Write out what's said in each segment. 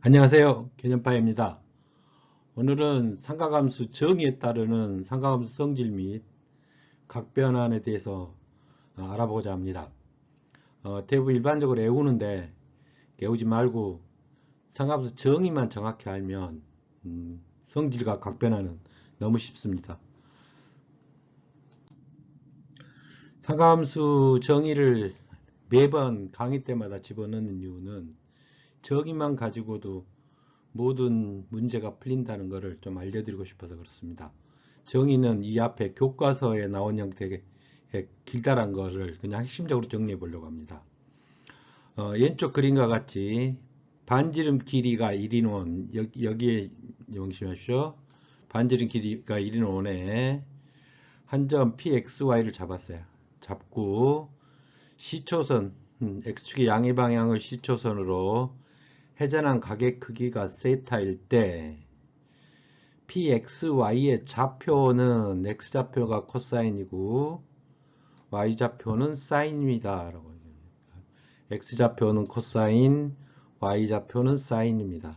안녕하세요. 개념파입니다. 오늘은 삼각함수 정의에 따르는 삼각함수 성질 및 각변환에 대해서 알아보고자 합니다. 대부분 일반적으로 외우는데 외우지 말고 삼각함수 정의만 정확히 알면 성질과 각변환은 너무 쉽습니다. 삼각함수 정의를 매번 강의 때마다 집어넣는 이유는 정의만 가지고도 모든 문제가 풀린다는 것을 좀 알려드리고 싶어서 그렇습니다. 정의는 이 앞에 교과서에 나온 형태의 길다란 것을 그냥 핵심적으로 정리해 보려고 합니다. 왼쪽 그림과 같이 반지름 길이가 1인원 여기에 명심하십시오. 반지름 길이가 1인원에 한 점 pxy를 잡았어요. 잡고 시초선 x축의 양의 방향을 시초선으로 회전한 각의 크기가 세타일 때 pxy의 좌표는 x좌표가 코사인이고 y좌표는 사인입니다. x좌표는 코사인, y좌표는 사인입니다.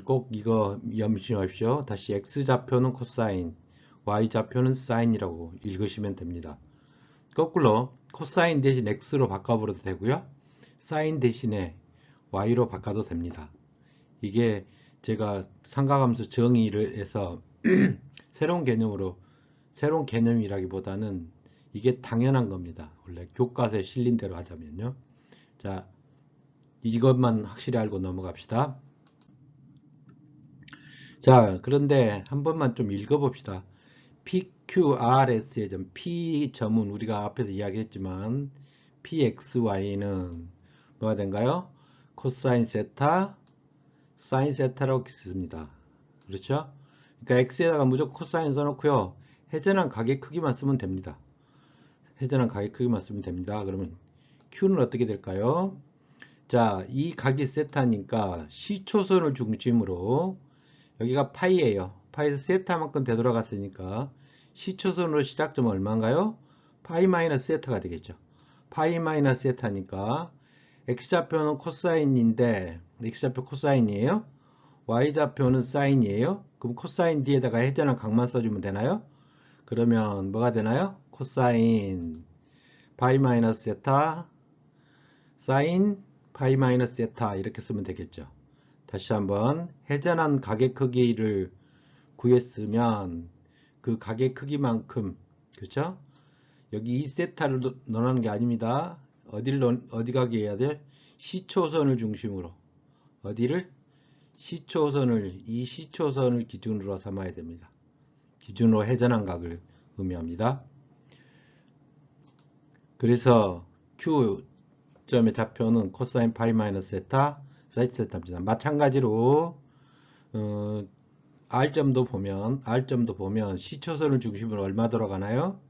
꼭 이거 염심하십시오. 다시 x좌표는 코사인, y좌표는 사인이라고 읽으시면 됩니다. 거꾸로 코사인 대신 x로 바꿔버려도 되고요. 사인 대신에 y로 바꿔도 됩니다. 이게 제가 삼각함수 정의를 해서 새로운 개념이라기보다는 이게 당연한 겁니다. 원래 교과서에 실린 대로 하자면요. 자, 이것만 확실히 알고 넘어갑시다. 자, 그런데 한 번만 좀 읽어봅시다. PQRS의 점, P 점은 우리가 앞에서 이야기했지만 PXY는 뭐가 된가요? 코사인 세타, 사인 세타라고 씁니다. 그렇죠? 그러니까 x에다가 무조건 코사인 써놓고요. 회전한 각의 크기만 쓰면 됩니다. 회전한 각의 크기만 쓰면 됩니다. 그러면 q는 어떻게 될까요? 자, 이 각이 세타니까 시초선을 중심으로 여기가 파이예요. 파이에서 세타만큼 되돌아갔으니까 시초선으로 시작점은 얼마인가요? 파이 마이너스 세타가 되겠죠. 파이 마이너스 세타니까 x좌표는 코사인인데 x좌표 코사인이에요. y좌표는 사인이에요. 그럼 코사인 뒤에다가 회전한 각만 써주면 되나요? 그러면 뭐가 되나요? 코사인 파이 마이너스 세타 사인 파이 마이너스 세타 이렇게 쓰면 되겠죠. 다시 한번 회전한 각의 크기를 구했으면 그 각의 크기만큼 그렇죠? 여기 2세타를 넣는 게 아닙니다. 어디 가게 해야 돼? 시초선을 중심으로 어디를? 이 시초선을 기준으로 삼아야 됩니다. 기준으로 회전한 각을 의미합니다. 그래서 Q점의 좌표는 코사인 파이 마이너스 세타, 사인 세타입니다. 마찬가지로 R점도 보면 시초선을 중심으로 얼마 들어가나요?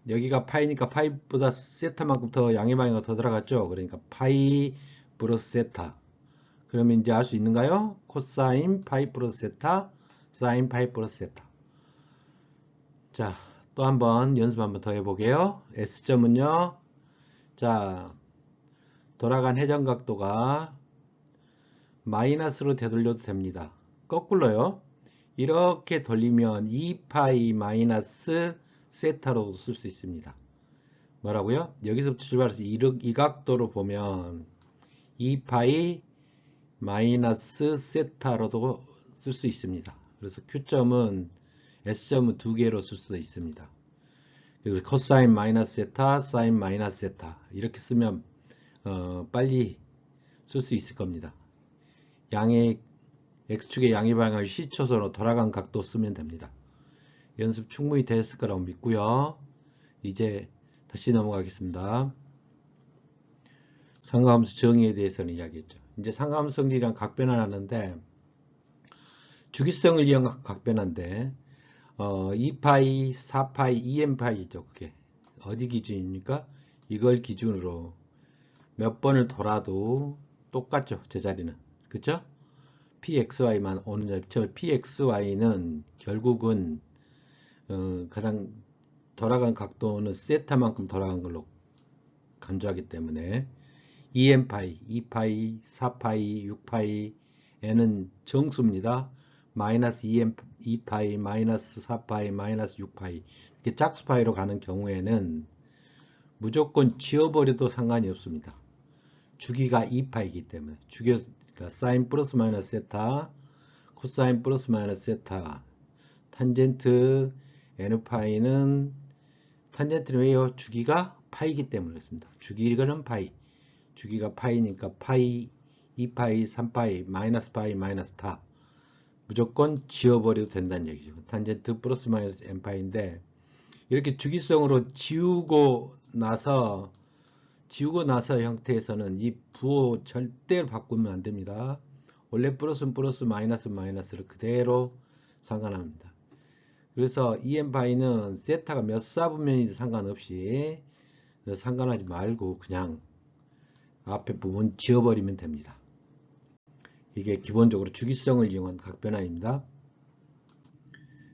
여기가 파이니까 파이보다 세타만큼 더 양의 방향이 더 들어갔죠. 그러니까 파이 플러스 세타. 그러면 이제 알 수 있는가요? 코사인 파이 플러스 세타, 사인 파이 플러스 세타. 자, 또 한번 연습 한번 더 해보게요. S점은요. 자, 돌아간 회전각도가 마이너스로 되돌려도 됩니다. 거꾸로요. 이렇게 돌리면 2파이 마이너스 세타로 쓸 수 있습니다. 뭐라고요? 여기서부터 출발해서 이 각도로 보면 2파이 마이너스 세타로도 쓸 수 있습니다. 그래서 Q점은 S점은 두 개로 쓸 수도 있습니다. 그래서 코사인 마이너스 세타, 사인 마이너스 세타 이렇게 쓰면 빨리 쓸 수 있을 겁니다. X축의 양의 방향을 시초선으로 돌아간 각도 쓰면 됩니다. 연습 충분히 됐을 거라고 믿고요. 이제 다시 넘어가겠습니다. 삼각함수 정의에 대해서는 이야기했죠. 이제 삼각함수 성질이랑 각변환 하는데 주기성을 이용한 각변환인데 2파이, 4파이, 2n파이죠. 그게 어디 기준입니까? 이걸 기준으로 몇 번을 돌아도 똑같죠. 제자리는. 그쵸? pxy만 오는 저 pxy는 결국은 가장 돌아간 각도는 세타만큼 돌아간 걸로 간주하기 때문에 2n파이, 2파이, 4파이, 6파이, n은 정수입니다. 마이너스 2파이, 마이너스 4파이, 마이너스 6파이 이렇게 짝수파이로 가는 경우에는 무조건 지워버려도 상관이 없습니다. 주기가 2파이기 때문에 그러니까 사인 플러스 마이너스 세타, 코사인 플러스 마이너스 세타, 탄젠트 n파이는 탄젠트는 왜요? 주기가 파이기 때문에 그렇습니다. 주기는 파이, 주기가 파이니까 파이, 2파이, 3파이, 마이너스 파이, 마이너스 타 무조건 지워버려도 된다는 얘기죠. 탄젠트 플러스 마이너스 n파이인데 이렇게 주기성으로 지우고 나서 형태에서는 이 부호 절대로 바꾸면 안 됩니다. 원래 플러스는 플러스, 마이너스는 마이너스를 그대로 상관합니다. 그래서 EM파이는 세타가 몇 사분면이든 상관없이 상관하지 말고 그냥 앞에 부분 지워버리면 됩니다. 이게 기본적으로 주기성을 이용한 각변환입니다.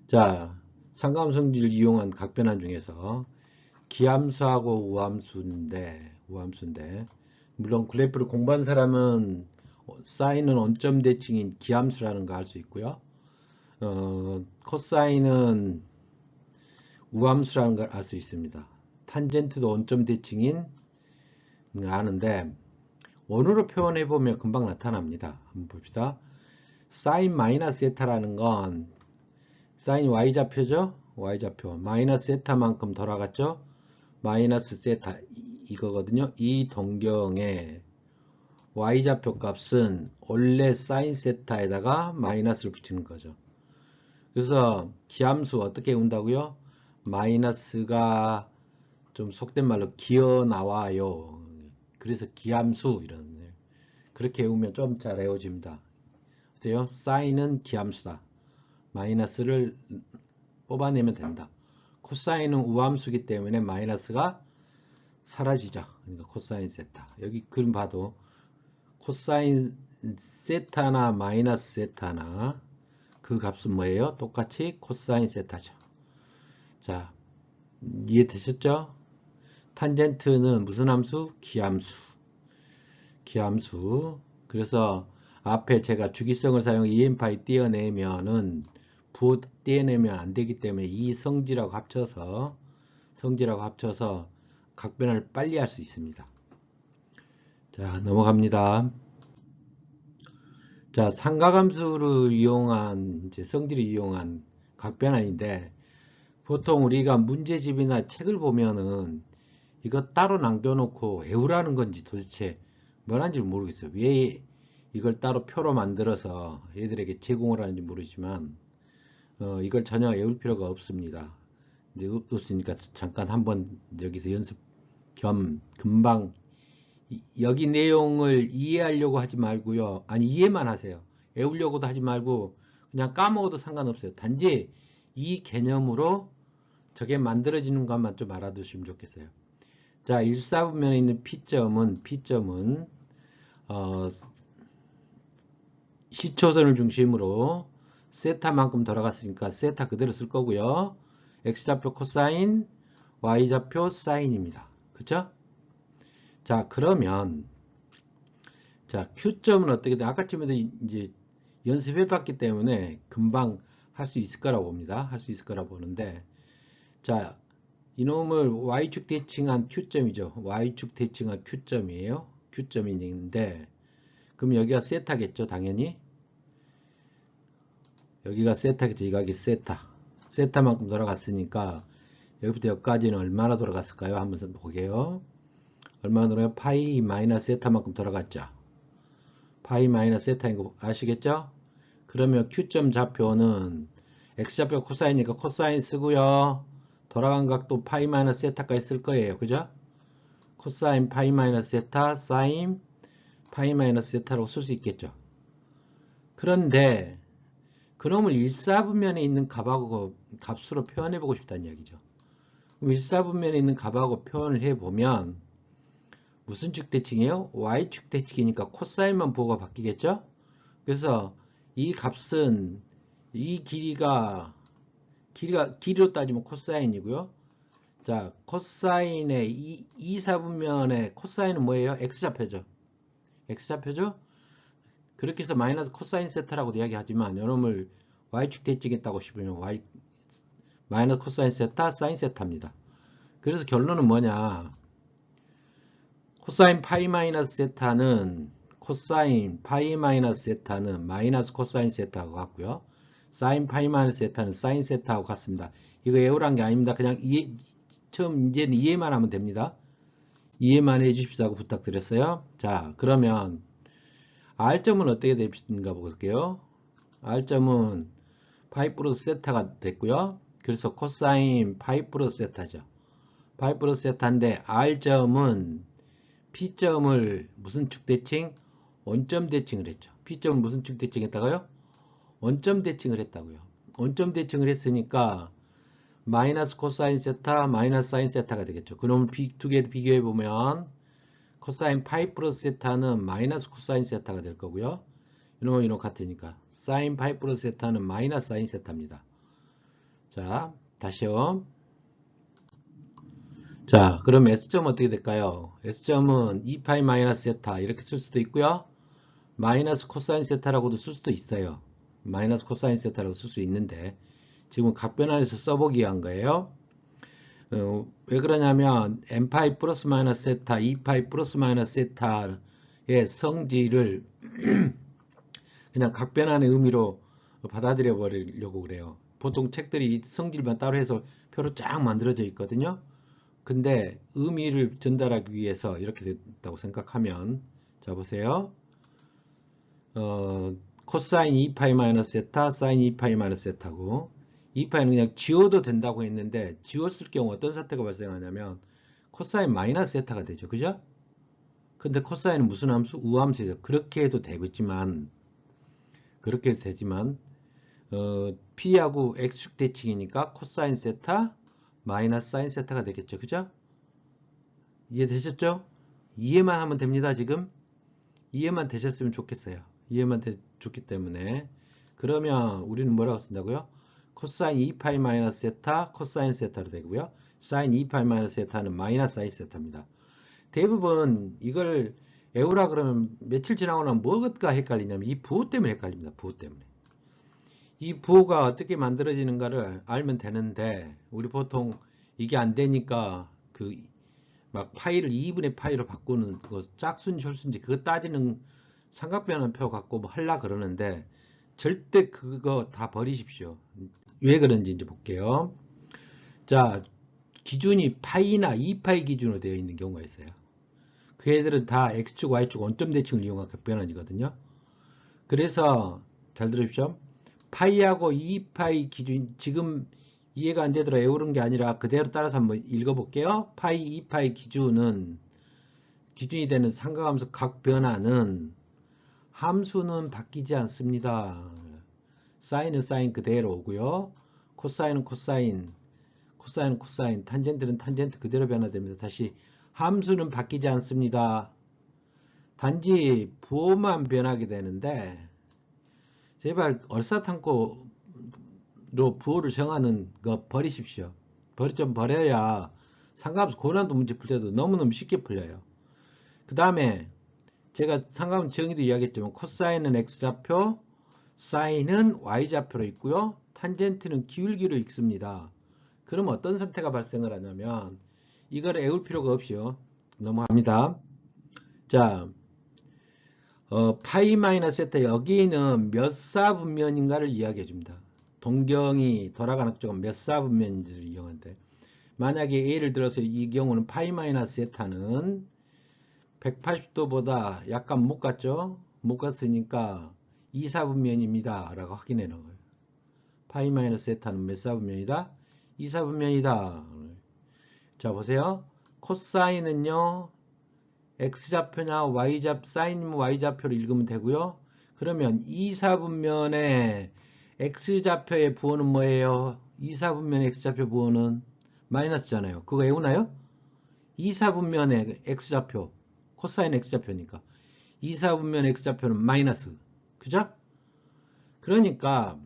자, 상감성질을 이용한 각변환 중에서 기함수하고 우함수인데 물론 그래프를 공부한 사람은 사인은 원점 대칭인 기함수라는 거 알 수 있고요. 코사인은 우함수라는 걸 알 수 있습니다. 탄젠트도 원점 대칭인 아는데 원으로 표현해 보면 금방 나타납니다. 한번 봅시다. 사인 마이너스 세타라는 건 사인 y좌표죠. y좌표 마이너스 세타만큼 돌아갔죠. 마이너스 세타 이거거든요. 이 동경에 y좌표 값은 원래 사인 세타에다가 마이너스를 붙이는 거죠. 그래서 기함수 어떻게 외운다고요? 마이너스가 좀 속된 말로 기어 나와요. 그래서 기함수 이런 그렇게 외우면 좀 잘 외워집니다. 그래요? 사인은 기함수다. 마이너스를 뽑아내면 된다. 코사인은 우함수기 때문에 마이너스가 사라지죠. 그러니까 코사인 세타. 여기 그림 봐도 코사인 세타나 마이너스 세타나 그 값은 뭐예요? 똑같이 코사인 세타죠. 자, 이해되셨죠? 탄젠트는 무슨 함수? 기함수. 기함수. 그래서 앞에 제가 주기성을 사용 EM파이 떼어내면은 부호 떼어내면 안 되기 때문에 이 성질하고 합쳐서 각변을 빨리 할 수 있습니다. 자, 넘어갑니다. 자, 삼각함수를 이용한 이제 성질을 이용한 각변환인데 보통 우리가 문제집이나 책을 보면은 이거 따로 남겨놓고 외우라는 건지 도대체 뭐라는지 모르겠어요. 왜 이걸 따로 표로 만들어서 얘들에게 제공을 하는지 모르지만 이걸 전혀 외울 필요가 없습니다. 이제 없으니까 잠깐 한번 여기서 연습 겸 금방 여기 내용을 이해하려고 하지 말고요. 아니 이해만 하세요. 외우려고도 하지 말고 그냥 까먹어도 상관없어요. 단지 이 개념으로 저게 만들어지는 것만 좀 알아두시면 좋겠어요. 자, 1사분면에 있는 P점은 시초선을 중심으로 세타만큼 돌아갔으니까 세타 그대로 쓸 거고요. X좌표 코사인, Y좌표 사인입니다. 그쵸? 자, 그러면 자, Q점은 어떻게 돼? 아까쯤에도 이제 연습해 봤기 때문에 금방 할 수 있을 거라고 봅니다. 할 수 있을 거라고 보는데 자, 이놈을 Y축 대칭한 Q점이죠. Y축 대칭한 Q점이에요. Q점이 있는데 그럼 여기가 세타겠죠. 당연히 여기가 세타겠죠. 이 각이 세타만큼 돌아갔으니까 여기부터 여기까지는 얼마나 돌아갔을까요? 한번 보게요. 얼마나 돌아가요? 파이 마이너스 세타만큼 돌아갔죠. 파이 마이너스 세타인 거 아시겠죠? 그러면 Q점 좌표는 X좌표 코사인이니까 코사인 쓰고요. 돌아간 각도 파이 마이너스 세타까지 쓸 거예요. 그죠? 코사인 파이 마이너스 세타, 사인 파이 마이너스 세타라고 쓸 수 있겠죠. 그런데 그놈을 1사분면에 있는 값으로 표현해보고 싶다는 이야기죠. 그럼 1사분면에 있는 값하고 표현을 해보면 무슨 축 대칭이에요? Y축 대칭이니까 코사인만 부호가 바뀌겠죠? 그래서 이 값은 이 길이로 따지면 코사인이고요. 자, 코사인의 2사분면의 코사인은 뭐예요? X좌표죠. x좌표죠? 그렇게 해서 마이너스 코사인 세타라고도 이야기하지만 여러분을 y축 대칭했다고 싶으면 마이너스 코사인 세타, 사인 세타입니다. 그래서 결론은 뭐냐? 코사인 파이 마이너스 세타는 코사인 파이 마이너스 세타는 마이너스 코사인 세타하고 같고요. 사인 파이 마이너스 세타는 사인 세타하고 같습니다. 이거 외우란 게 아닙니다. 그냥 처음 이제는 이해만 하면 됩니다. 이해만 해주십사고 부탁드렸어요. 자, 그러면 R점은 어떻게 되는가 볼게요. R점은 파이 플러스 세타가 됐고요. 그래서 코사인 파이 플러스 세타죠. 파이 플러스 세타인데 R점은 P점을 무슨 축 대칭? 원점 대칭을 했죠. P점을 무슨 축 대칭했다고요? 원점 대칭을 했다고요. 원점 대칭을 했으니까 마이너스 코사인 세타, 마이너스 사인 세타가 되겠죠. 그놈을 두 개를 비교해 보면 코사인 파이 플러스 세타는 마이너스 코사인 세타가 될 거고요. 이놈은 이놈 같으니까 사인 파이 플러스 세타는 마이너스 사인 세타입니다. 자, 다시요. 자, 그럼 S점 어떻게 될까요? S점은 2파이 마이너스 세타 이렇게 쓸 수도 있고요. 마이너스 코사인 세타라고도 쓸 수도 있어요. 마이너스 코사인 세타라고 쓸 수 있는데 지금 각변환해서 써보기 위한 거예요. 왜 그러냐면 n파이 플러스 마이너스 세타, 2파이 플러스 마이너스 세타의 성질을 그냥 각변환의 의미로 받아들여 버리려고 그래요. 보통 책들이 성질만 따로 해서 표로 쫙 만들어져 있거든요. 근데 의미를 전달하기 위해서 이렇게 됐다고 생각하면 자 보세요. 코사인 2파이 마이너스 세타, 사인 2파이 마이너스 세타고 2파이는 그냥 지워도 된다고 했는데 지웠을 경우 어떤 사태가 발생하냐면 코사인 마이너스 세타가 되죠. 그죠? 근데 코사인은 무슨 함수? 우함수죠. 그렇게 해도 되겠지만 그렇게 해도 되지만 P하고 X축 대칭이니까 코사인 세타 마이너스 사인 세타가 되겠죠. 그죠? 이해되셨죠? 이해만 하면 됩니다. 지금 이해만 되셨으면 좋겠어요. 이해만 좋기 때문에 그러면 우리는 뭐라고 쓴다고요? 코사인 2파이 마이너스 세타 코사인 세타로 되고요. 사인 2파이 마이너스 세타는 마이너스 사인 세타입니다. 대부분 이걸 외우라 그러면 며칠 지나고 나면 뭐가 헷갈리냐면 이 부호 때문에 헷갈립니다. 부호 때문에. 이 부호가 어떻게 만들어지는가를 알면 되는데 우리 보통 이게 안 되니까 막 파이를 2분의 파이로 바꾸는 그 짝수인지 홀수인지 그거 따지는 삼각변환표 갖고 뭐 하려 그러는데 절대 그거 다 버리십시오. 왜 그런지 이제 볼게요. 자, 기준이 파이나 2파이 기준으로 되어 있는 경우가 있어요. 그 애들은 다 x축, y축 원점 대칭을 이용한 각변환이거든요. 그래서 잘 들으십시오. 파이하고 2파이 기준 지금 이해가 안 되더라 외우는 게 아니라 그대로 따라서 한번 읽어볼게요. 파이, 2파이 기준이 되는 삼각함수 각변환은 함수는 바뀌지 않습니다. 사인은 사인 그대로 오고요. 코사인은 코사인, 코사인은 코사인, 탄젠트는 탄젠트 그대로 변화됩니다. 다시 함수는 바뀌지 않습니다. 단지 부호만 변하게 되는데 제발 얼싸탄코로 부호를 정하는 거 버리십시오. 좀 버려야 삼각함수 고난도 문제 풀 때도 너무너무 쉽게 풀려요. 그 다음에 제가 삼각함수 정의도 이야기했지만 코사인은 x좌표, 사인은 y좌표로 있고요. 탄젠트는 기울기로 읽습니다. 그럼 어떤 상태가 발생을 하냐면 이걸 외울 필요가 없이요. 넘어갑니다. 자, 파이 마이너스 세타 여기는 몇 사분면인가를 이야기해 줍니다. 동경이 돌아가는 쪽은 몇 사분면인지를 이용하는데 만약에 예를 들어서 이 경우는 파이 마이너스 세타는 180도보다 약간 못 갔죠? 못 갔으니까 2사분면입니다. 라고 확인해 놓은 거예요. 파이 마이너스 세타는 몇 사분면이다? 2사분면이다. 자, 보세요. 코사인은요, x좌표냐, y좌표, 사인이면 y좌표로 읽으면 되고요. 그러면 2사분면의 x좌표의 부호는 뭐예요? 2사분면의 x좌표 부호는 마이너스잖아요. 그거 외우나요? 2사분면의 x좌표, 코사인 x좌표니까 2사분면 x좌표는 마이너스. 그죠? 그러니까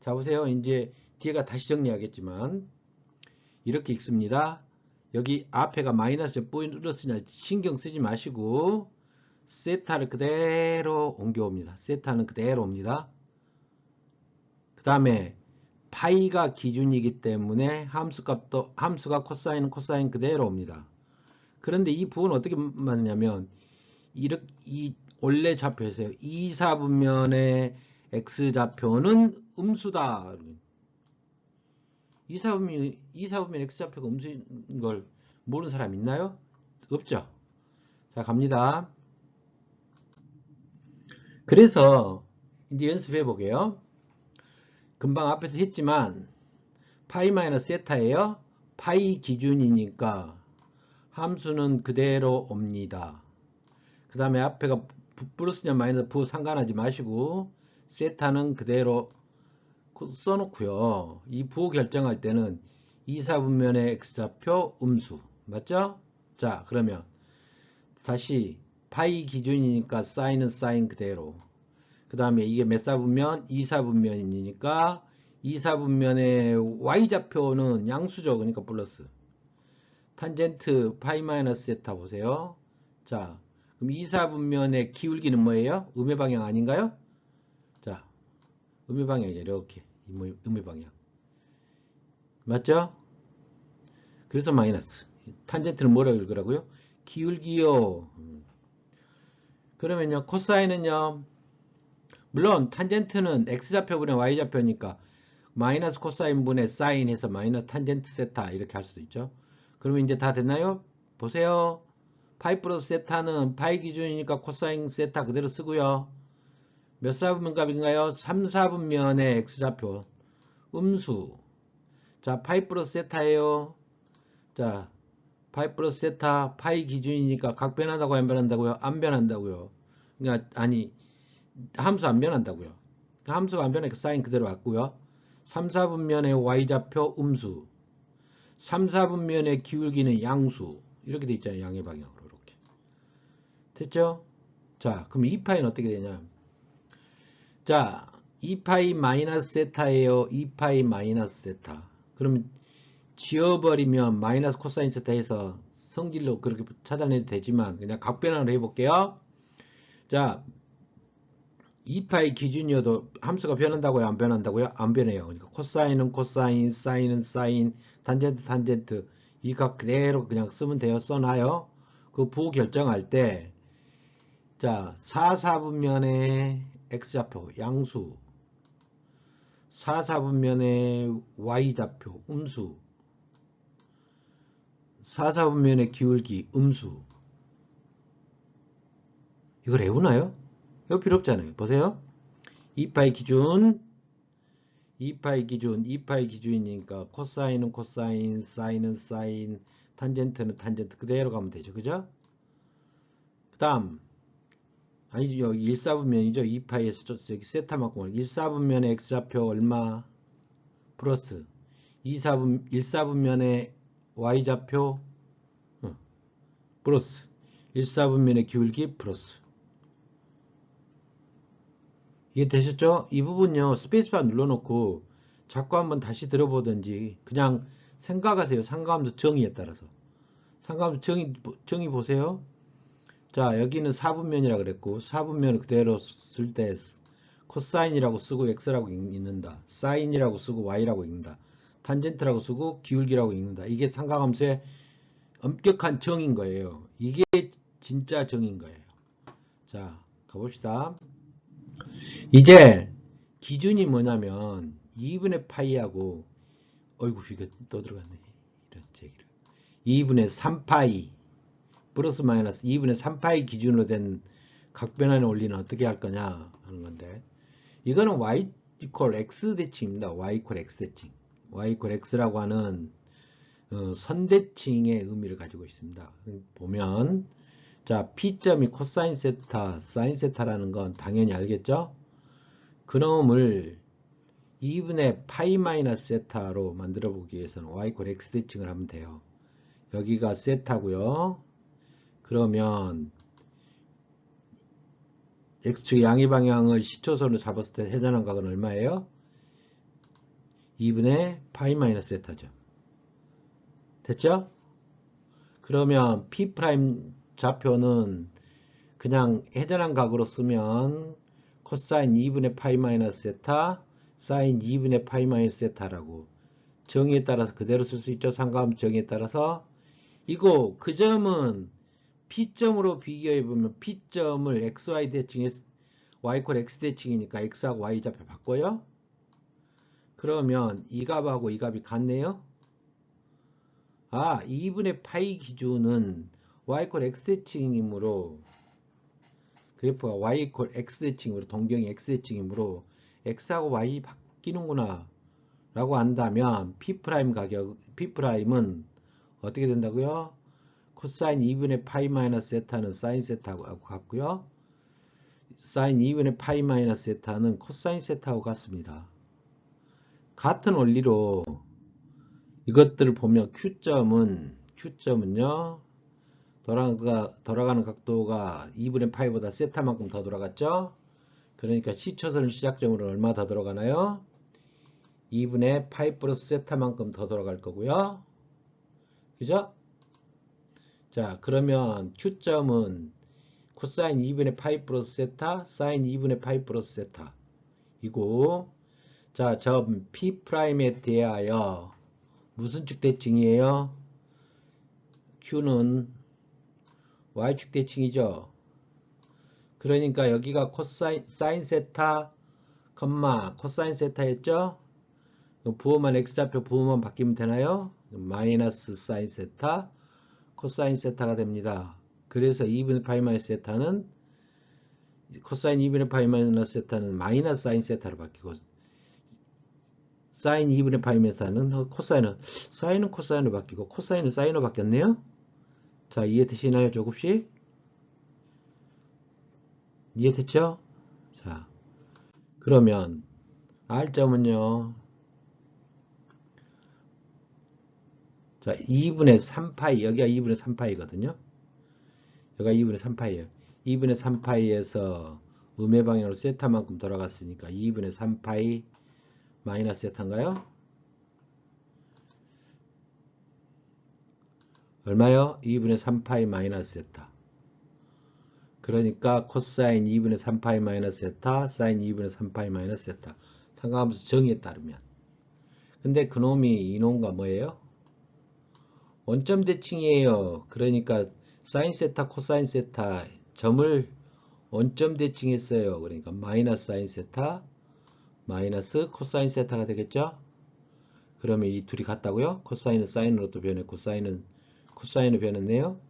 자 보세요. 이제 뒤에가 다시 정리하겠지만 이렇게 읽습니다. 여기 앞에가 마이너스 플러스냐 신경 쓰지 마시고 세타를 그대로 옮겨옵니다. 세타는 그대로 옵니다. 그 다음에 파이가 기준이기 때문에 함수가 코사인은 코사인 그대로 옵니다. 그런데 이 부호는 어떻게 맞냐면 이렇게 이 원래 좌표에서요. 2, 4분면의 x좌표는 음수다. 2, 4분면 x좌표가 음수인 걸 모르는 사람 있나요? 없죠. 자, 갑니다. 그래서 이제 연습해 보게요. 금방 앞에서 했지만 파이 마이너스 세타예요. 파이 기준이니까 함수는 그대로 옵니다. 그 다음에 앞에가 플러스냐 마이너스 부 상관하지 마시고 세타는 그대로 써놓고요. 이 부호 결정할 때는 2, 4분면의 x좌표 음수 맞죠? 자, 그러면 다시 파이 기준이니까 사인은 사인 그대로. 그 다음에 이게 몇 사분면? 2, 4분면이니까 2, 4분면의 y좌표는 양수죠. 그러니까 플러스. 탄젠트 파이 마이너스 세타 보세요. 자, 그럼 2, 4분면의 기울기는 뭐예요? 음의 방향 아닌가요? 자, 음의 방향이죠. 이렇게. 음의 방향. 맞죠? 그래서 마이너스. 탄젠트는 뭐라고 읽으라고요? 기울기요. 그러면요, 코사인은요, 물론 탄젠트는 x좌표분의 y좌표니까 마이너스 코사인 분의 사인 해서 마이너스 탄젠트 세타 이렇게 할 수도 있죠. 그러면 이제 다 됐나요? 보세요. 파이 플러스 세타는 파이 기준이니까 코사인 세타 그대로 쓰고요. 몇 사분면 값인가요? 3, 4분면의 x좌표 음수. 자, 파이 플러스 세타예요. 자, 파이 플러스 세타 파이 기준이니까 각 변한다고 안 변한다고요? 안 변한다고요. 그러니까 아니 함수 안 변한다고요. 함수가 안 변하니까 사인 그대로 왔고요. 3, 4분면의 y좌표 음수. 3, 4분면의 기울기는 양수. 이렇게 돼 있잖아요. 양의 방향으로 이렇게. 됐죠? 자, 그럼 2파이는 어떻게 되냐? 자, 2파이 마이너스 세타예요. 2파이 마이너스 세타. 그러면 지워버리면 마이너스 코사인 세타에서 성질로 그렇게 찾아내도 되지만 그냥 각변환으로 해볼게요. 자, 2파이 기준이어도 함수가 변한다고요? 안 변한다고요? 안 변해요. 그러니까 코사인은 코사인, 사인은 사인, 탄젠트 탄젠트 이 각 그대로 그냥 쓰면 돼요. 써놔요. 그 부호 결정할 때 자, 4, 4분면의 x좌표 양수 4, 4분면의 y좌표 음수 4, 4분면의 기울기 음수 이걸 외우나요? 외울 필요 없잖아요. 보세요. 2파이 기준 2파이 기준이니까 코사인은 코사인, 사인은 사인, 탄젠트는 탄젠트 그대로 가면 되죠. 그죠? 그 다음 아니죠. 여기 1사분면이죠. 2파이에서 여기 세타만큼 1사분면의 x좌표 얼마? 플러스 1사분면의 y좌표 플러스 1사분면의 기울기 플러스 이해 되셨죠? 이 부분요. 스페이스바 눌러놓고 자꾸 한번 다시 들어보든지 그냥 생각하세요. 상가함수 정의에 따라서. 상가함수 정의 보세요. 자, 여기는 4분면이라 그랬고 4분면을 그대로 쓸 때 코사인이라고 쓰고 x라고 읽는다. 사인이라고 쓰고 y라고 읽는다. 탄젠트라고 쓰고 기울기라고 읽는다. 이게 상가함수의 엄격한 정의인 거예요. 이게 진짜 정의인 거예요. 자, 가봅시다. 이제 기준이 뭐냐면 2분의 파이하고 어이구 이거 또 들어갔네. 이런 얘기를 2분의 3파이 플러스 마이너스 2분의 3파이 기준으로 된 각변환의 원리는 어떻게 할 거냐 하는 건데 이거는 y equal x 대칭입니다. y equal x 대칭 y equal x라고 하는 선대칭의 의미를 가지고 있습니다. 보면 자 P점이 코사인 세타 사인 세타라는 건 당연히 알겠죠? 그놈을 2분의 파이 마이너스 세타로 만들어 보기 위해서는 y equal x 대칭을 하면 돼요. 여기가 세타고요. 그러면 x축의 양의 방향을 시초선으로 잡았을 때 회전한 각은 얼마예요? 2분의 파이 마이너스 세타죠. 됐죠? 그러면 P' 좌표는 그냥 해전한 각으로 쓰면 코사인 2분의 파이 마이너스 세타 사인 2분의 파이 마이너스 세타라고 정의에 따라서 그대로 쓸 수 있죠. 상관함수 정의에 따라서. 이거 그 점은 P점으로 비교해보면 P점을 XY 대칭에 Y 콜 X 대칭이니까 X하고 Y 좌표 바꿔요. 그러면 이 값하고 이 값이 같네요. 아, 2분의 파이 기준은 Y 콜 X 대칭이므로 그래프가 Y 콜 X 대칭으로 동경이 X 대칭이므로 X하고 Y 바뀌는구나 라고 한다면 P' 가격 P'은 어떻게 된다고요? 코사인 2분의 파이 마이너스 세타는 사인 세타하고 같고요. 사인 2분의 파이 마이너스 세타는 코사인 세타하고 같습니다. 같은 원리로 이것들을 보면 Q점은요 돌아가는 각도가 2분의 파이보다 세타만큼 더 돌아갔죠. 그러니까 C초선 시작점으로 얼마 더 돌아가나요? 2분의 파이 플러스 세타만큼 더 돌아갈 거고요. 그죠? 자, 그러면 Q점은 코사인 2분의 파이 플러스 세타, 사인 2분의 파이 플러스 세타 이고, 자, 점 P'에 대하여 무슨 축 대칭이에요? Q는 Y축 대칭이죠. 그러니까 여기가 코사인, 사인 세타, 코사인 세타였죠? 부호만 X좌표 부호만 바뀌면 되나요? 마이너스 사인 세타, 코사인 세타가 됩니다. 그래서 2분의 파이 마이너스 세타는 코사인 2분의 파이 마이너스 세타는 마이너스 사인 세타로 바뀌고 사인 2분의 파이 마이너스 세타는 사인은 코사인으로 바뀌고 코사인은 사인으로 바뀌었네요. 자, 이해되시나요? 조금씩? 이해됐죠? 자, 그러면 R점은요. 자, 2분의 3파이, 여기가 2분의 3파이거든요. 여기가 2분의 3파이에요. 2분의 3파이에서 음의 방향으로 세타만큼 돌아갔으니까 2분의 3파이 마이너스 세타인가요? 얼마요? 2분의 3파이 마이너스 세타. 그러니까 코사인 2분의 3파이 마이너스 세타, 사인 2분의 3파이 마이너스 세타. 상관함수 정의에 따르면. 근데 그놈이 이놈과 뭐예요? 원점 대칭이에요. 그러니까 사인 세타, 코사인 세타 점을 원점 대칭했어요. 그러니까 마이너스 사인 세타, 마이너스 코사인 세타가 되겠죠? 그러면 이 둘이 같다고요? 코사인은 사인으로 또 변했고, 사인은 코사인으로 변했네요.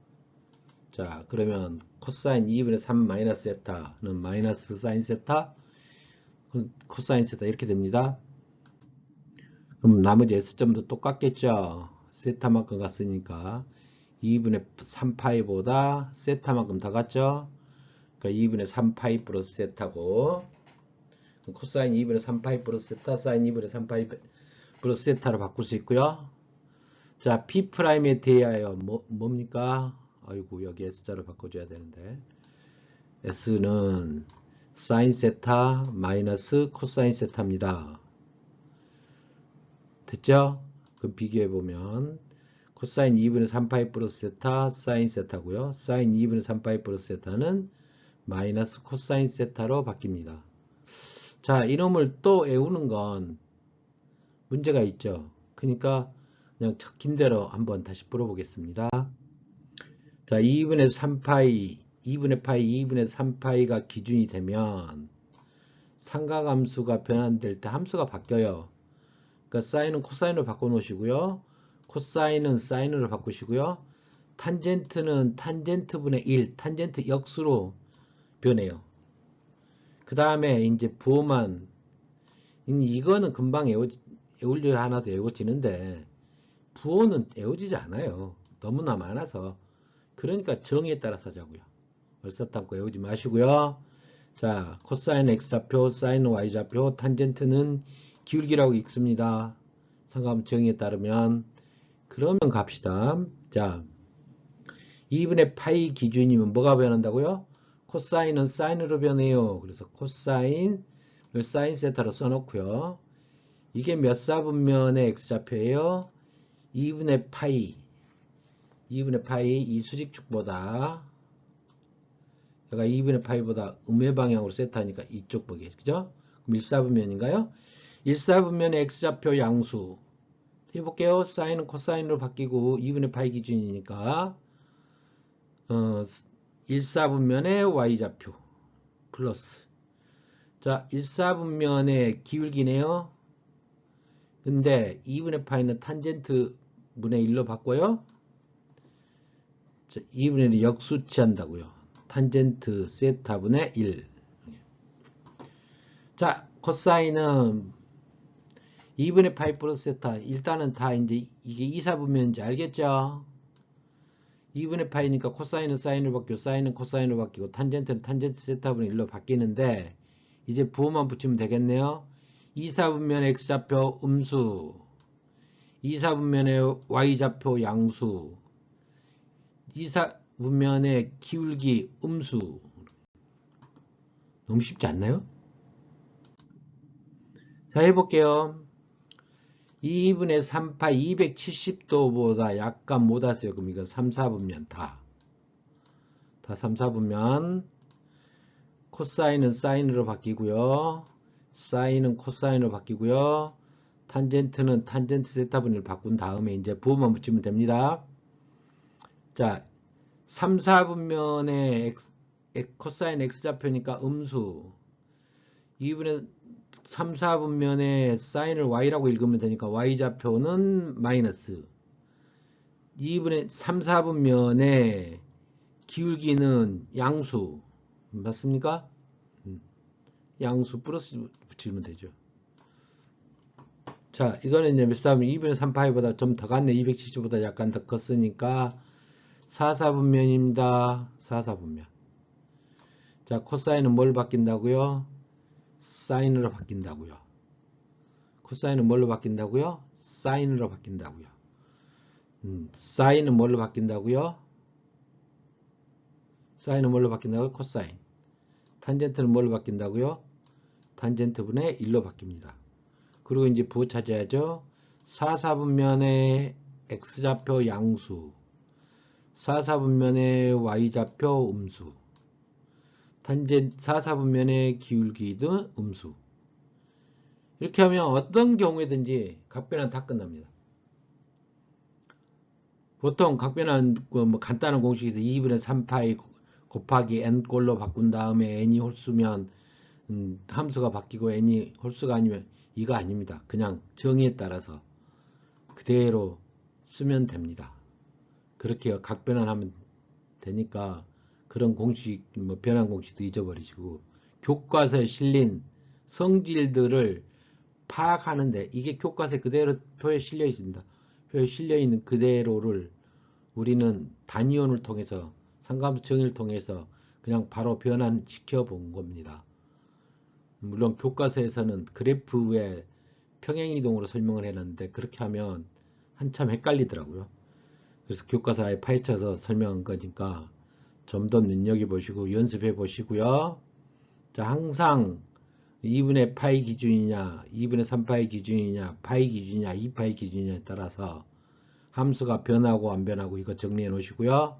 자, 그러면 코사인 2분의 3 마이너스 세타는 마이너스 사인 세타, 코사인 세타 이렇게 됩니다. 그럼 나머지 S점도 똑같겠죠? 세타만큼 갔으니까 2분의 3파이보다 세타만큼 더 갔죠? 그러니까 2분의 3파이 플러스 세타고 코사인 2분의 3파이 플러스 세타, 사인 2분의 3파이 플러스 세타로 바꿀 수 있고요. 자, P'에 대하여 뭡니까? 아이고, 여기 S자로 바꿔줘야 되는데 S는 사인 세타 마이너스 코사인 세타입니다. 됐죠? 그럼 비교해보면 코사인 2분의 3파이 플러스 세타 사인 세타고요. 사인 2분의 3파이 플러스 세타는 마이너스 코사인 세타로 바뀝니다. 자, 이놈을 또 외우는 건 문제가 있죠. 그러니까 그냥 적힌 대로 한번 다시 풀어보겠습니다. 자, 2분의 3파이, 2분의 파이, 2분의 3파이가 기준이 되면 삼각함수가 변환될 때 함수가 바뀌어요. 그러니까 사인은 코사인으로 바꿔놓으시고요. 코사인은 사인으로 바꾸시고요. 탄젠트는 탄젠트분의 1, 탄젠트 역수로 변해요. 그 다음에 이제 부호만, 이거는 금방 외우려 하나도 외워지는데 부호는 외워지지 않아요. 너무나 많아서. 그러니까 정의에 따라서 하자고요. 얼싸담고 외우지 마시고요. 자, 코사인 X좌표, 사인 Y좌표, 탄젠트는 기울기라고 읽습니다. 상관함수 정의에 따르면. 그러면 갑시다. 자, 2분의 파이 기준이면 뭐가 변한다고요? 코사인은 사인으로 변해요. 그래서 코사인을 사인 세타로 써놓고요. 이게 몇 사분면의 X좌표예요? 2분의 파이. 2분의 파이 이 수직축보다 얘가 2분의 파이보다 음의 방향으로 세타하니까 이쪽 보기. 그죠? 그럼 1사분면인가요? 1사분면의 x좌표 양수. 해볼게요. 사인은 코사인으로 바뀌고 2분의 파이 기준이니까 1사분면의 y좌표 플러스. 자, 1사분면의 기울기네요. 근데 2분의 파이는 탄젠트 분의 1로 바꿔요. 2분의 1이 역수치한다고요. 탄젠트 세타분의 1. 자, 코사인은 2분의 파이 플러스 세타. 일단은 다 이제 이게 2사분면인지 알겠죠? 2분의 파이니까 코사인은 사인으로 바뀌고 사인은 코사인으로 바뀌고 탄젠트는 탄젠트 세타분의 1로 바뀌는데 이제 부호만 붙이면 되겠네요. 2사분면의 x좌표 음수, 2사분면의 y좌표 양수, 2사분면의 기울기 음수. 너무 쉽지 않나요? 자, 해볼게요. 2분의 3파이 270도보다 약간 못 왔어요. 그럼 이건 3, 4분면 다 3, 4분면. 코사인은 사인으로 바뀌고요. 사인은 코사인으로 바뀌고요. 탄젠트는 탄젠트 세타분을 바꾼 다음에 이제 부호만 붙이면 됩니다. 자, 3, 4분면의 코사인 x좌표니까 음수. 2분의 3, 4분면의 사인을 y라고 읽으면 되니까 y좌표는 마이너스. 2분의 3, 4분면의 기울기는 양수. 맞습니까? 양수 플러스 붙이면 되죠. 자, 이거는 이제 몇 사분 2분의 3파이보다 좀 더 갔네. 270보다 약간 더 컸으니까 4, 4분면입니다. 4, 4분면. 자, 코사인은 뭘 바뀐다고요? 사인으로 바뀐다고요. 코사인은 뭘로 바뀐다고요? 사인으로 바뀐다고요. 사인은 뭘로 바뀐다고요? 사인은 뭘로 바뀐다고요? 코사인. 탄젠트는 뭘로 바뀐다고요? 탄젠트분의 1로 바뀝니다. 그리고 이제 부호 찾아야죠. 4, 4분면의 x좌표 양수, 4, 4분면의 y좌표 음수, 탄젠트 4, 4분면의 기울기도 음수. 이렇게 하면 어떤 경우에든지 각변환 다 끝납니다. 보통 각변환 뭐 간단한 공식에서 2분의 3파이 곱하기 n꼴로 바꾼 다음에 n이 홀수면 함수가 바뀌고 n이 홀수가 아니면 이거 아닙니다. 그냥 정의에 따라서 그대로 쓰면 됩니다. 그렇게 각변환하면 되니까 그런 공식, 뭐 변환 공식도 잊어버리시고 교과서에 실린 성질들을 파악하는데 이게 교과서에 그대로 표에 실려 있습니다. 표에 실려 있는 그대로를 우리는 단위원을 통해서 상관함수 정의를 통해서 그냥 바로 변환시켜 본 겁니다. 물론 교과서에서는 그래프에 평행이동으로 설명을 해놨는데 그렇게 하면 한참 헷갈리더라고요. 그래서 교과서에 파헤쳐서 설명한 거니까 좀 더 눈여겨보시고 연습해 보시고요. 자, 항상 2분의 파이 기준이냐, 2분의 3파이 기준이냐, 파이 기준이냐, 2파이 기준이냐에 따라서 함수가 변하고 안 변하고 이거 정리해 놓으시고요.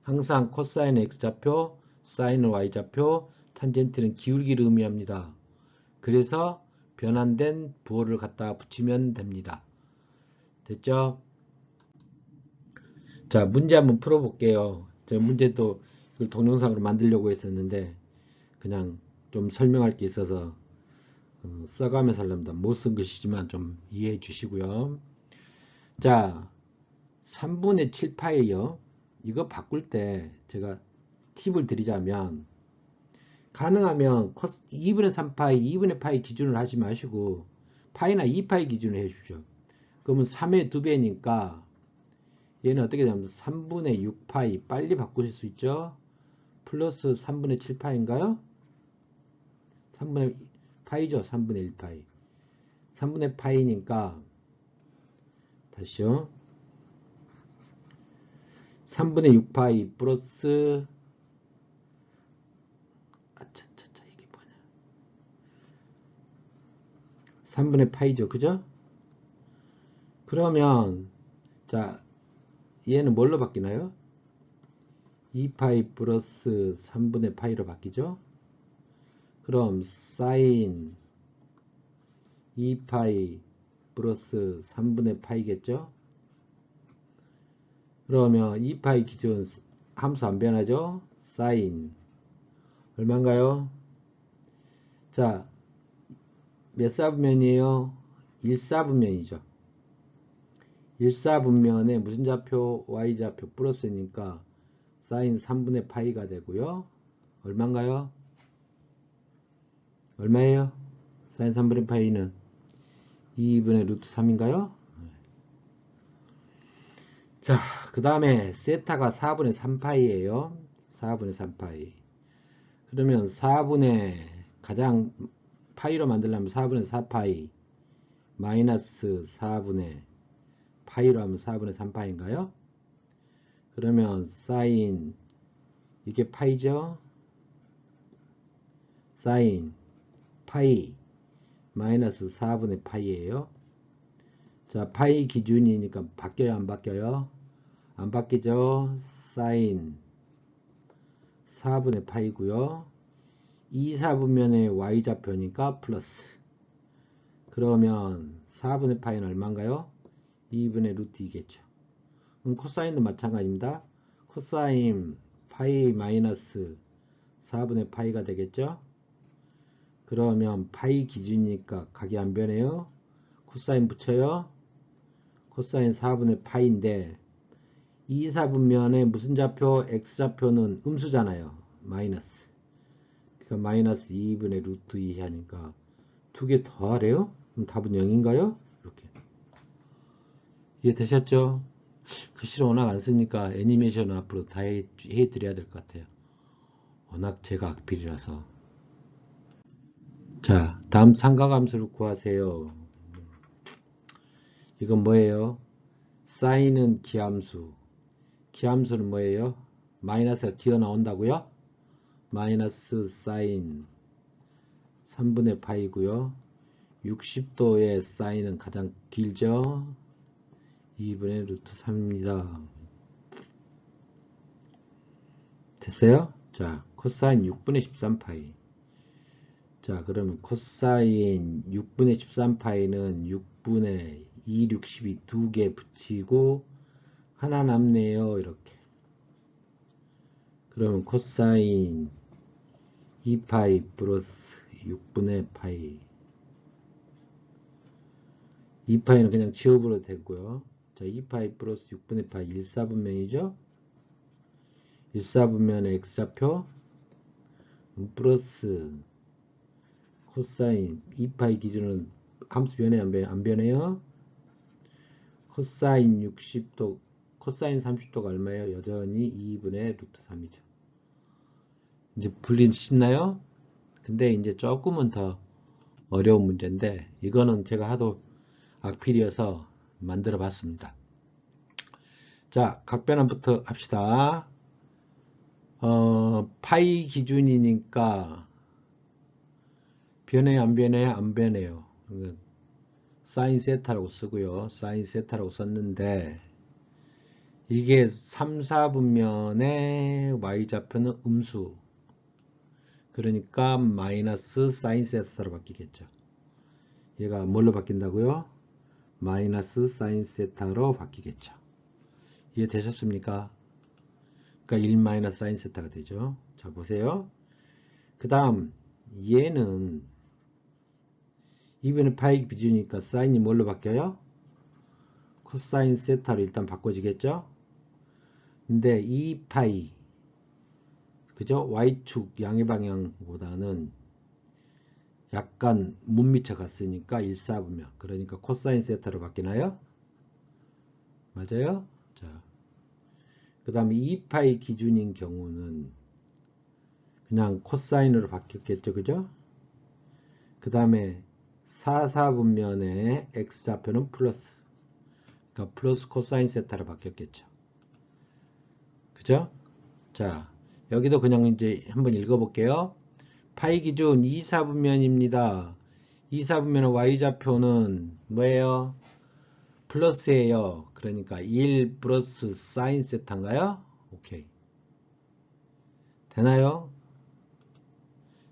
항상 코사인 x좌표, 사인은 y좌표, 탄젠트는 기울기를 의미합니다. 그래서 변환된 부호를 갖다 붙이면 됩니다. 됐죠? 자, 문제 한번 풀어볼게요. 제가 문제도 이걸 동영상으로 만들려고 했었는데 그냥 좀 설명할 게 있어서 써가면서 하려합니다. 못 쓴 것이지만 좀 이해해 주시고요. 자, 3분의 7파이요. 이거 바꿀 때 제가 팁을 드리자면 가능하면 2분의 3파이, 2분의 파이 기준을 하지 마시고 파이나 2파이 기준을 해 주십시오. 그러면 3의 2배니까 얘는 어떻게 되냐면 3분의 6파이 빨리 바꾸실 수 있죠. 플러스 3분의 7파인가요? 3분의 파이죠. 3분의 1파이. 3분의 파이니까 다시요. 3분의 6파이 플러스 아차차차 이게 뭐냐. 3분의 파이죠. 그죠? 그러면 자 얘는 뭘로 바뀌나요? 2파이 플러스 3분의 파이로 바뀌죠. 그럼 사인 2파이 플러스 3분의 파이겠죠. 그러면 2파이 기준 함수 안 변하죠. 사인 얼마인가요? 자, 몇 사분면이에요? 1사분면이죠. 1사분면에 무슨 좌표? y좌표 플러스니까 사인 3분의 파이가 되고요. 얼마인가요? 얼마예요? 사인 3분의 파이는 2분의 루트 3인가요? 자, 그 다음에 세타가 4분의 3파이예요. 4분의 3파이. 그러면 4분의 가장 파이로 만들려면 4분의 4파이 마이너스 4분의 파이로 하면 4분의 3파인가요? 그러면 사인 이게 파이죠? 사인 파이 마이너스 4분의 파이예요. 자, 파이 기준이니까 바뀌어요? 안 바뀌어요? 안 바뀌죠? 사인 4분의 파이고요. 2사분면의 y좌표니까 플러스. 그러면 4분의 파이는 얼마인가요? 2분의 루트 2겠죠. 그럼 코사인도 마찬가지입니다. 코사인 파이 마이너스 4분의 파이가 되겠죠. 그러면 파이 기준이니까 각이 안 변해요. 코사인 붙여요. 코사인 4분의 파이인데 2사분면의 무슨 좌표? x좌표는 음수잖아요. 마이너스. 그러니까 마이너스 2분의 루트 2 하니까 두 개 더하래요? 그럼 답은 0인가요? 이렇게. 이해되셨죠? 글씨를 워낙 안 쓰니까 애니메이션 앞으로 다 해드려야 될 것 같아요. 워낙 제가 악필이라서. 자, 다음 삼각함수를 구하세요. 이건 뭐예요? 사인은 기함수. 기함수는 뭐예요? 마이너스가 기어 나온다고요? 마이너스 사인 3분의 파이고요. 60도의 사인은 가장 길죠? 2분의 루트 3입니다. 됐어요? 자, 코사인 6분의 13파이. 자, 그러면 코사인 6분의 13파이는 6분의 2, 60이 두 개 붙이고 하나 남네요. 이렇게. 그러면 코사인 2파이 플러스 6분의 파이. 2파이는 그냥 지워버려도 되고요. 자, 2파이 플러스 6분의 파이 1사분면이죠. 1사분면의 x좌표 플러스 코사인 2파이 기준은 함수 변해 안 변해요? 코사인 60도 코사인 30도가 얼마예요? 여전히 2분의 루트 3이죠. 이제 분리 쉽나요? 근데 이제 조금은 더 어려운 문제인데 이거는 제가 하도 악필이어서 만들어 봤습니다. 자, 각변환부터 합시다. 파이 기준이니까 변해요? 안 변해요? 안 변해요. 사인 세타라고 쓰고요. 사인 세타라고 썼는데 이게 3, 4분면의 y좌표는 음수. 그러니까 마이너스 사인 세타로 바뀌겠죠. 얘가 뭘로 바뀐다고요? 마이너스 사인 세타로 바뀌겠죠. 이해되셨습니까? 그러니까 1 마이너스 사인 세타가 되죠. 자, 보세요. 그 다음 얘는 2분의 파이 기준이니까 사인이 뭘로 바뀌어요? 코사인 세타로 일단 바꿔지겠죠? 근데 2파이 그죠? y축 양의 방향보다는 약간 못 미쳐 갔으니까 1사분면 그러니까 코사인 세타로 바뀌나요? 맞아요? 자, 그 다음에 2파이 기준인 경우는 그냥 코사인으로 바뀌었겠죠, 그죠? 그 다음에 4사분면의 x좌표는 플러스, 그러니까 플러스 코사인 세타로 바뀌었겠죠, 그죠? 자, 여기도 그냥 이제 한번 읽어볼게요. 파이 기준 2사분면입니다. 2사분면의 y좌표는 뭐예요? 플러스예요. 그러니까 1 플러스 사인 세타인가요? 오케이. 되나요?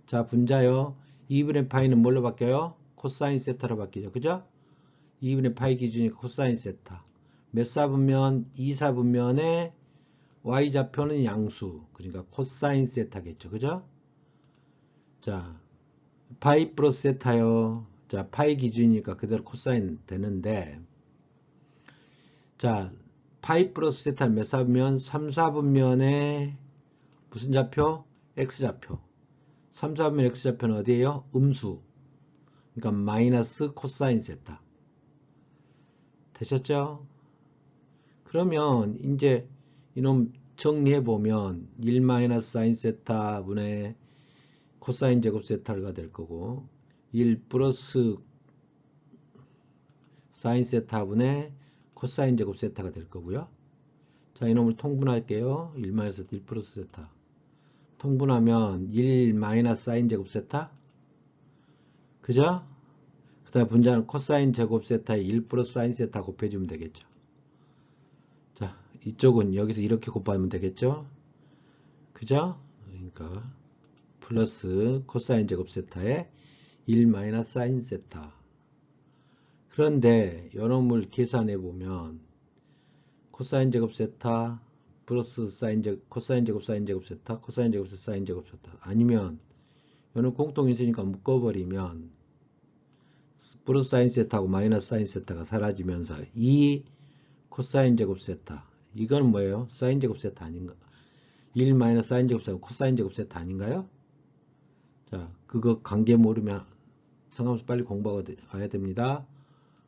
자, 분자요. 2분의 파이는 뭘로 바뀌어요? 코사인 세타로 바뀌죠. 그죠? 2분의 파이 기준이 코사인 세타. 몇 사분면? 2사분면의 y좌표는 양수. 그러니까 코사인 세타겠죠. 그죠? 자, 파이 플러스 세타요. 자, 파이 기준이니까 그대로 코사인 되는데, 자, 파이 플러스 세타는 몇 사분면? 3사분면의 무슨 좌표? x좌표. 3사분면 x좌표는 어디에요? 음수. 그러니까 마이너스 코사인 세타. 되셨죠? 그러면 이제 이놈 정리해보면 1 마이너스 사인 세타 분의 코사인 제곱 세타가 될 거고 1 플러스 사인 세타 분의 코사인 제곱 세타가 될 거고요. 자, 이놈을 통분할게요. 1 마이너스 1 플러스 세타. 통분하면 1 마이너스 사인 제곱 세타. 그죠? 그 다음에 분자는 코사인 제곱 세타에 1 플러스 사인 세타 곱해주면 되겠죠. 자, 이쪽은 여기서 이렇게 곱하면 되겠죠. 그죠? 그러니까 플러스 코사인 제곱 세타에 1 마이너스 사인 세타. 그런데 요놈을 계산해 보면 코사인 제곱 세타 플러스 코사인 제곱 사인 제곱 세타, 코사인 제곱 세타, 사인 제곱 세타. 아니면 요는 공통이 있으니까 묶어버리면 플러스 사인 세타하고 마이너스 사인 세타가 사라지면서 이 코사인 제곱 세타. 이건 뭐예요? 사인 제곱 세타 아닌가? 1 마이너스 사인 제곱 세타, 코사인 제곱 세타 아닌가요? 자, 그거 관계 모르면 성함수 빨리 공부해야 됩니다.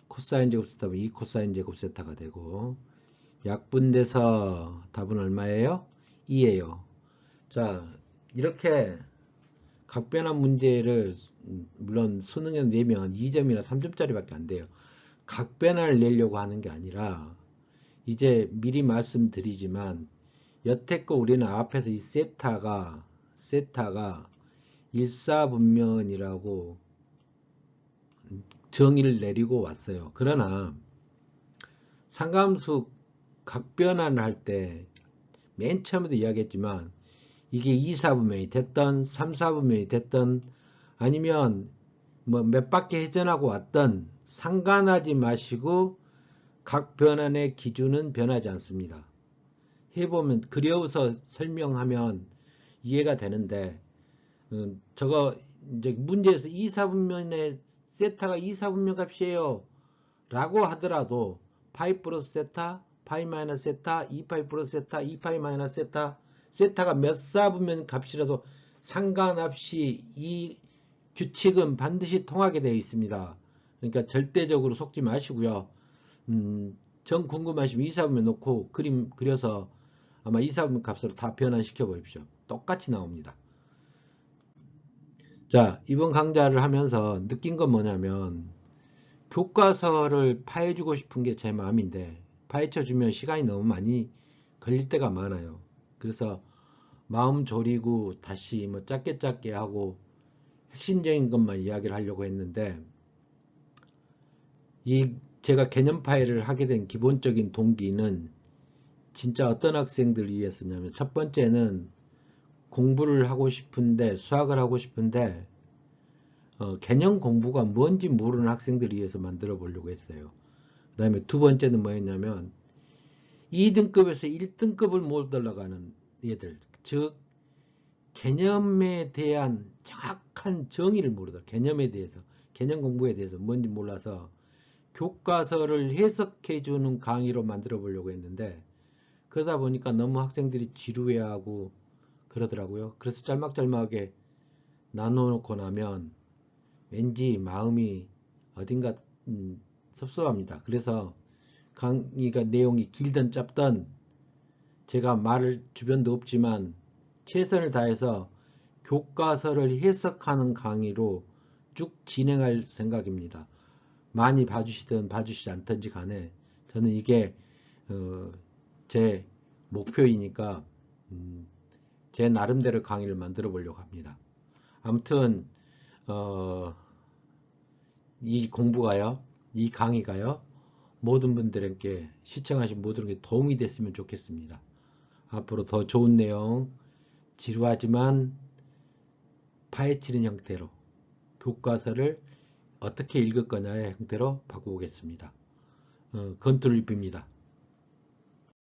코사인 제곱 세타면 2 코사인 제곱 세타가 되고, 약분돼서 답은 얼마예요? 2예요. 자, 이렇게 각변환 문제를 물론 수능에 내면 2점이나 3점짜리 밖에 안 돼요. 각변환을 내려고 하는 게 아니라 이제 미리 말씀드리지만 여태껏 우리는 앞에서 이 세타가 일사분면이라고 정의를 내리고 왔어요. 그러나 상감수 각변환을 할 때 맨 처음에도 이야기했지만 이게 2사분면이 됐던 3사분면이 됐던 아니면 뭐 몇 바퀴 회전하고 왔던 상관하지 마시고 각 변환의 기준은 변하지 않습니다. 해보면 그려서 설명하면 이해가 되는데 저거 이제 문제에서 2사분면의 세타가 2사분면 값이에요 라고 하더라도 파이 플러스 세타, 파이 마이너스 세타, 2파이 플러스 세타, 2파이 마이너스 세타, 세타가 몇 사분면 값이라도 상관없이 이 규칙은 반드시 통하게 되어 있습니다. 그러니까 절대적으로 속지 마시고요. 정 궁금하시면 2사분면 놓고 그림 그려서 아마 2사분면 값으로 다 변환시켜 보십시오. 똑같이 나옵니다. 자, 이번 강좌를 하면서 느낀 건 뭐냐면 교과서를 파헤주고 싶은 게 제 마음인데 파헤쳐주면 시간이 너무 많이 걸릴 때가 많아요. 그래서 마음 졸이고 다시 뭐 짧게 하고 핵심적인 것만 이야기를 하려고 했는데 제가 개념 파일을 하게 된 기본적인 동기는 진짜 어떤 학생들을 위해서냐면 첫 번째는 공부를 하고 싶은데 수학을 하고 싶은데 개념 공부가 뭔지 모르는 학생들을 위해서 만들어 보려고 했어요. 그 다음에 두 번째는 뭐였냐면 2등급에서 1등급을 못 올라가는 얘들, 즉 개념에 대한 정확한 정의를 모르다. 개념에 대해서, 개념 공부에 대해서 뭔지 몰라서 교과서를 해석해 주는 강의로 만들어 보려고 했는데 그러다 보니까 너무 학생들이 지루해하고 그러더라고요. 그래서 짤막짤막하게 나눠놓고 나면 왠지 마음이 어딘가 섭섭합니다. 그래서 강의가 내용이 길든 짧든 제가 말을 주변도 없지만 최선을 다해서 교과서를 해석하는 강의로 쭉 진행할 생각입니다. 많이 봐주시든 봐주시지 않든지 간에 저는 이게 제 목표이니까 제 나름대로 강의를 만들어 보려고 합니다. 아무튼 이 공부가요, 이 강의가요, 모든 분들에게 시청하신 모든 게 도움이 됐으면 좋겠습니다. 앞으로 더 좋은 내용, 지루하지만 파헤치는 형태로 교과서를 어떻게 읽을 거냐의 형태로 바꾸겠습니다. 건투를 빕니다.